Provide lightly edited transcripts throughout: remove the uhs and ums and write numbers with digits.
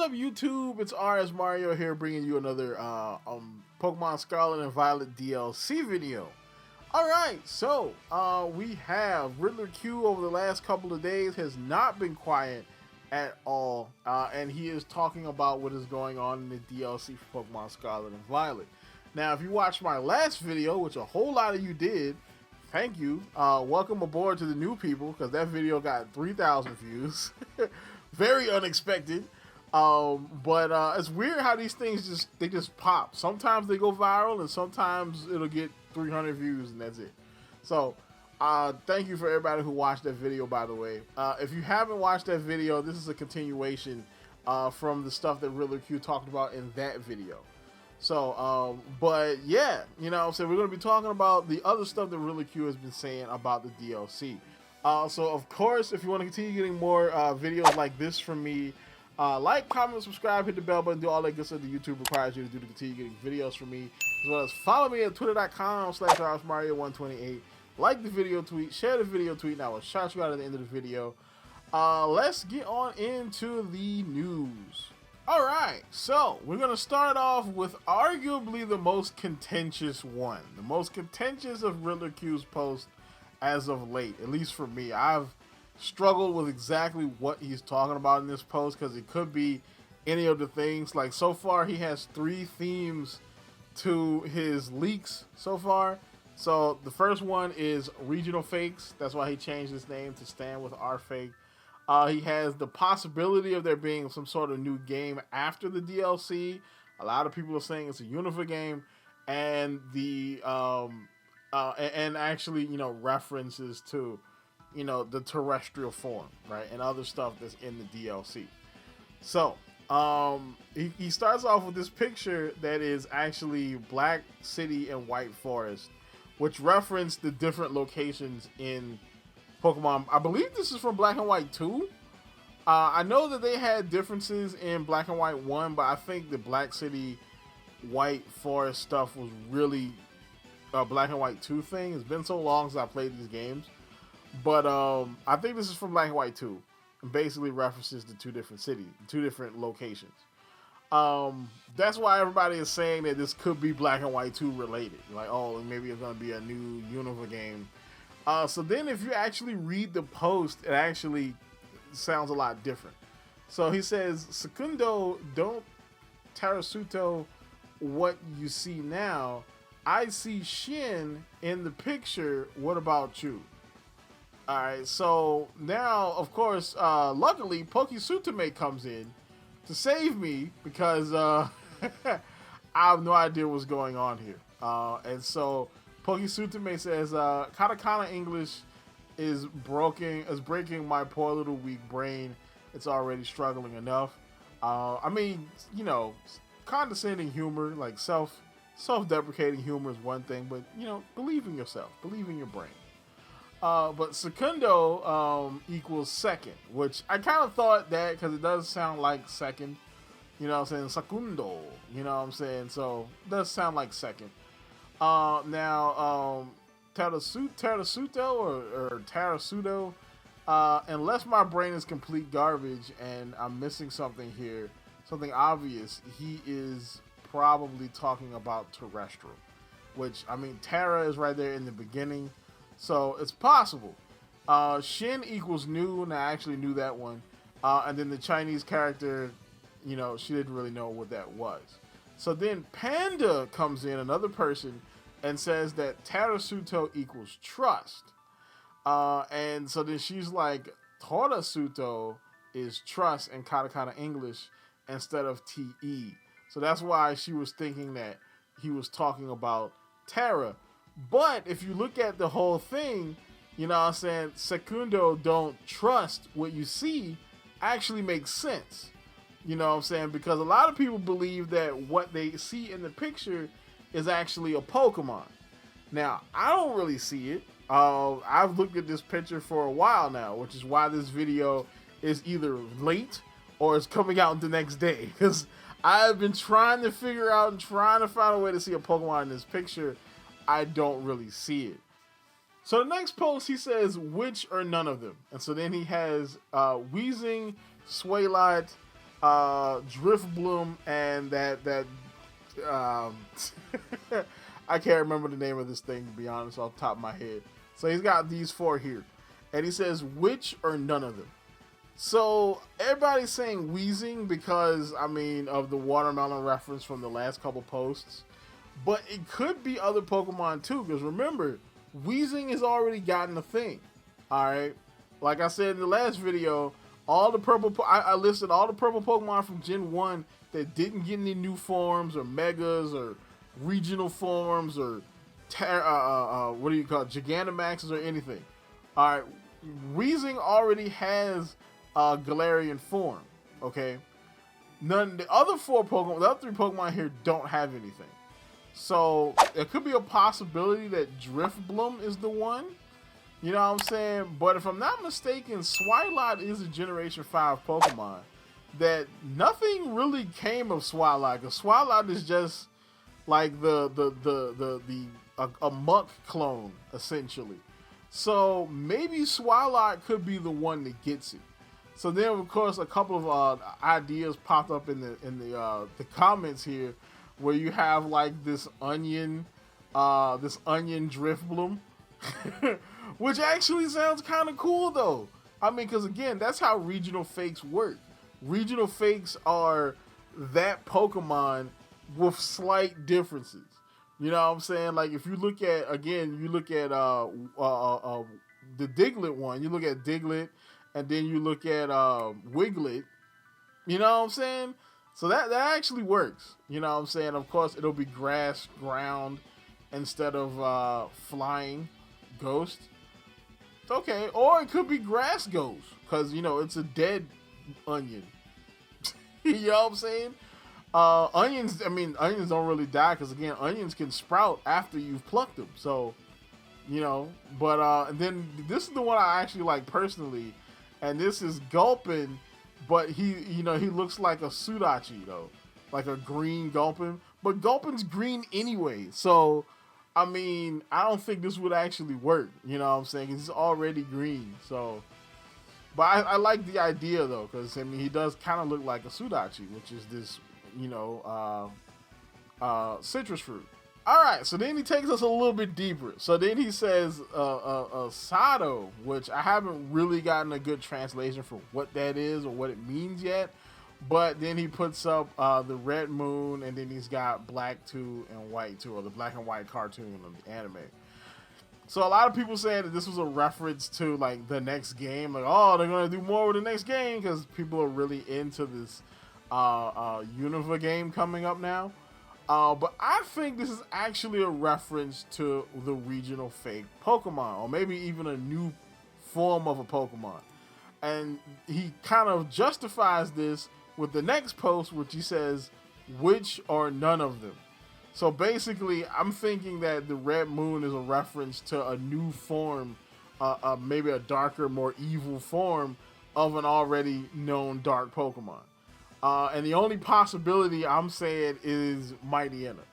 up, YouTube? It's RSMario here, bringing you another Pokemon Scarlet and Violet DLC video. Alright, so we have Riddler Khu over the last couple of days has not been quiet at all, and he is talking about what is going on in the DLC for Pokemon Scarlet and Violet. Now, if you watched my last video, which a whole lot of you did, thank you. Welcome aboard to the new people, because that video got 3,000 views. Very unexpected. But it's weird how these things just pop. Sometimes they go viral, and sometimes it'll get 300 views, and that's it. So, thank you for everybody who watched that video, by the way. If you haven't watched that video, this is a continuation from the stuff that Riddler Khu talked about in that video. So, but yeah, you know what I'm saying, we're going to be talking about the other stuff that Riddler Khu has been saying about the DLC. So, of course, if you want to continue getting more videos like this from me, like, comment, subscribe, hit the bell button, do all that good stuff that YouTube requires you to do to continue getting videos from me, as well as follow me at twitter.com/RSMario128. Like the video tweet, share the video tweet, and I will shout you out at the end of the video. Let's get on into the news. Alright, so we're going to start off with arguably the most contentious one. The most contentious of Riddler Khu's post as of late, at least for me. I've struggled with exactly what he's talking about in this post, because it could be any of the things. Like, so far he has 3 themes to his leaks so far. So the first one is regional fakes. That's why he changed his name to stand with Rfake. He has the possibility of there being some sort of new game after the DLC. A lot of people are saying it's a Unova game, and the and actually, you know, references to, you know, the terrestrial form, right, and other stuff that's in the DLC. So he starts off with this picture that is actually Black City and White Forest, which reference the different locations in Pokemon. I believe this is from Black and White 2. I know that they had differences in Black and White 1, but I think the Black City, White Forest stuff was really a Black and White 2 thing. It's been so long since I played these games. But I think this is from Black and White 2. It basically references the 2 different cities, 2 different locations. That's why everybody is saying that this could be Black and White 2 related. Like, oh, maybe it's going to be a new Unova game. So then if you actually read the post, it actually sounds a lot different. So he says, Secundo, don't Tarasuto what you see now. I see Shin in the picture. What about you? Alright, so now, of course, luckily, Pokisutume comes in to save me, because I have no idea what's going on here. And so Pokisutume says, Katakana English is breaking my poor little weak brain. It's already struggling enough. I mean, you know, condescending humor, like self-deprecating humor is one thing, but, you know, believe in yourself, believe in your brain. But Secundo equals second, which I kind of thought that, because it does sound like second. You know what I'm saying? Secundo, you know what I'm saying? So it does sound like second. Now, Tarasuto or Tarasudo, unless my brain is complete garbage and I'm missing something here, something obvious, he is probably talking about terrestrial, which, I mean, Terra is right there in the beginning, so it's possible. Shin equals new, and I actually knew that one. And then the Chinese character, you know, she didn't really know what that was. So then Panda comes in, another person, and says that Tarasuto equals trust. And so then she's like, Torasuto is trust in Katakana English instead of TE. So that's why she was thinking that he was talking about Terra. But if you look at the whole thing, you know what I'm saying, Secundo don't trust what you see actually makes sense. You know what I'm saying? Because a lot of people believe that what they see in the picture is actually a Pokemon. Now, I don't really see it. I've looked at this picture for a while now, which is why this video is either late or it's coming out the next day. Because I've been trying to figure out and trying to find a way to see a Pokemon in this picture. I don't really see it. So the next post, he says, which or none of them. And so then he has Weezing, Swalot, Drifblim, and that um, I can't remember the name of this thing, to be honest, off the top of my head. So he's got these 4 here, and he says which or none of them. So everybody's saying Weezing because, I mean, of the watermelon reference from the last couple posts. But it could be other Pokemon too, because remember, Weezing has already gotten a thing. Alright? Like I said in the last video, all the purple, I listed all the purple Pokemon from Gen 1 that didn't get any new forms or megas or regional forms or what do you call it, Gigantamaxes or anything. Alright, Weezing already has Galarian form, okay? The other 4 Pokemon, the other 3 Pokemon here don't have anything. So it could be a possibility that Drifblim is the one. You know what I'm saying? But if I'm not mistaken, Swalot is a Generation 5 Pokemon. That nothing really came of Swalot, because Swalot is just like a Muck clone, essentially. So maybe Swalot could be the one that gets it. So then, of course, a couple of ideas popped up in the comments here, where you have like this onion Drifblim, which actually sounds kind of cool though. I mean, because again, that's how regional fakes work. Regional fakes are that Pokemon with slight differences. You know what I'm saying? Like if you look at the Diglett one, you look at Diglett, and then you look at Wiglet. You know what I'm saying? So that actually works. You know what I'm saying? Of course, it'll be grass ground instead of flying ghost. Okay, or it could be grass ghost, because, you know, it's a dead onion. You know what I'm saying? Onions don't really die, because, again, onions can sprout after you've plucked them. So, you know, but and then this is the one I actually like personally, and this is Gulpin. But he looks like a Sudachi though, like a green Gulpin. But Gulpin's green anyway, so I mean, I don't think this would actually work. You know what I'm saying? He's already green, so. But I like the idea though, because I mean, he does kind of look like a Sudachi, which is this, you know, citrus fruit. All right, so then he takes us a little bit deeper. So then he says Sato, which I haven't really gotten a good translation for what that is or what it means yet. But then he puts up the Red Moon, and then he's got Black 2 and White 2, or the black and white cartoon of the anime. So a lot of people saying that this was a reference to like the next game. Like, oh, they're going to do more with the next game, because people are really into this Unova game coming up now. But I think this is actually a reference to the regional fake Pokemon, or maybe even a new form of a Pokemon. And he kind of justifies this with the next post, which he says, which or none of them. So basically, I'm thinking that the Red Moon is a reference to a new form, maybe a darker, more evil form of an already known dark Pokemon. And the only possibility I'm saying is Mighyena,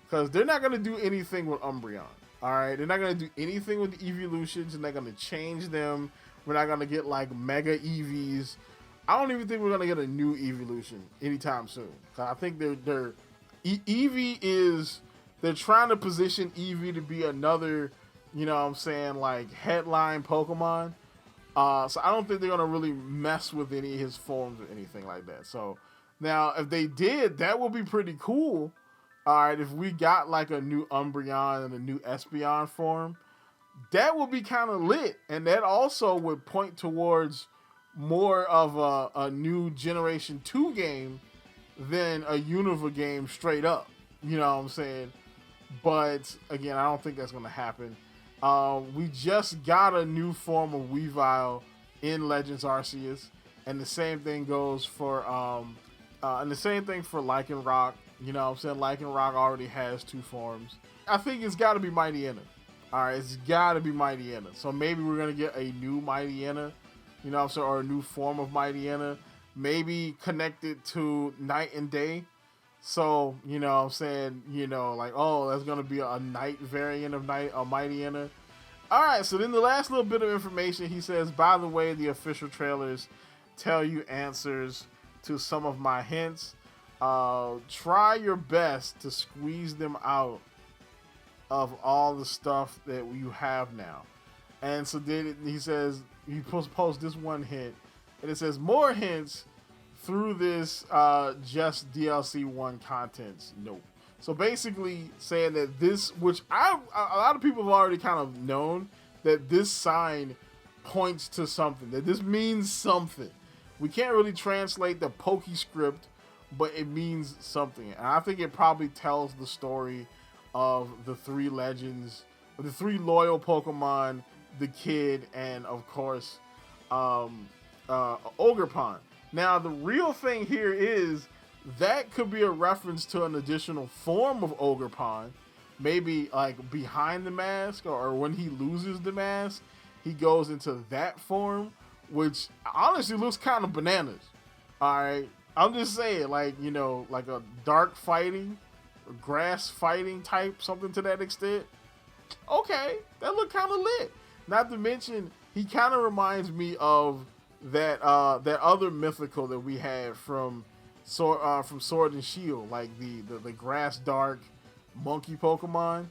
because they're not going to do anything with Umbreon. All right, they're not going to do anything with the evolutions, and they're going to change them. We're not going to get like Mega EVs. I don't even think we're going to get a new evolution anytime soon. I think they're trying to position Eevee to be another, you know what I'm saying, like headline Pokemon. So I don't think they're going to really mess with any of his forms or anything like that. So now if they did, that would be pretty cool. All right, if we got like a new Umbreon and a new Espeon form, that would be kind of lit. And that also would point towards more of a new Generation 2 game than a Unova game straight up. You know what I'm saying? But again, I don't think that's going to happen. We just got a new form of Weavile in Legends Arceus, and the same thing goes for Lycanroc. You know what I'm saying? Lycanroc already has 2 forms. I think it's got to be Mighyena. All right, it's got to be Mighyena. So maybe we're going to get a new Mighyena, you know what I'm saying, or a new form of Mighyena, maybe connected to Night and Day. So, you know what I'm saying, you know, like, oh, that's going to be a night variant of Mighyena. All right, so then the last little bit of information, he says, by the way, the official trailers tell you answers to some of my hints. Try your best to squeeze them out of all the stuff that you have now. And so he says, he posts this one hint, and it says, more hints through this just DLC 1 contents. Nope. So basically saying that this, which a lot of people have already kind of known, that this sign points to something, that this means something. We can't really translate the PokeScript, but it means something. And I think it probably tells the story of the three legends, the three loyal Pokemon, the kid, and of course, Ogerpon. Now, the real thing here is that could be a reference to an additional form of Ogerpon, maybe like behind the mask, or when he loses the mask, he goes into that form, which honestly looks kind of bananas. All right, I'm just saying, like, you know, like a dark fighting, or grass fighting type, something to that extent. Okay, that look kind of lit. Not to mention, he kind of reminds me of that other mythical that we had from Sword and Shield, like the grass dark monkey Pokemon.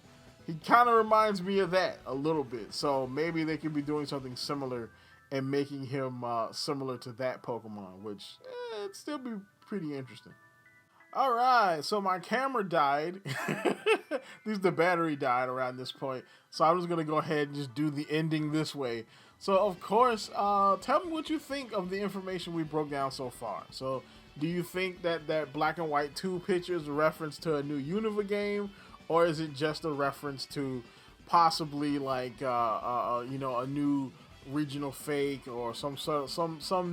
He kind of reminds me of that a little bit. So maybe they could be doing something similar and making him similar to that Pokemon, which it'd still be pretty interesting. All right, so my camera died. At least the battery died around this point. So I'm just going to go ahead and just do the ending this way. So, of course, tell me what you think of the information we broke down so far. So, do you think that that Black and White 2 picture is a reference to a new Unova game? Or is it just a reference to possibly, like, you know, a new regional fake or some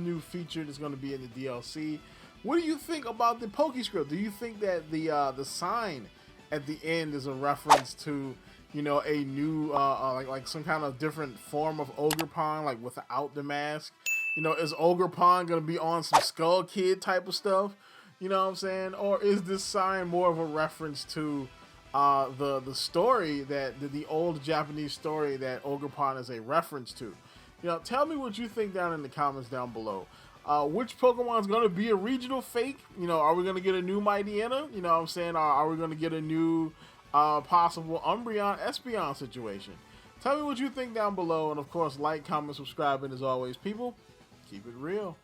new feature that's going to be in the DLC? What do you think about the PokeScript? Do you think that the sign at the end is a reference to, you know, a new like some kind of different form of Ogerpon, like without the mask? You know, is Ogerpon gonna be on some Skull Kid type of stuff? You know what I'm saying? Or is this sign more of a reference to the story, that the old Japanese story that Ogerpon is a reference to? You know, tell me what you think down in the comments down below. Which Pokemon is going to be a regional fake? You know, are we going to get a new Mighyena? You know what I'm saying? Are we going to get a new possible Umbreon Espeon situation? Tell me what you think down below. And of course, like, comment, subscribe. And as always, people, keep it real.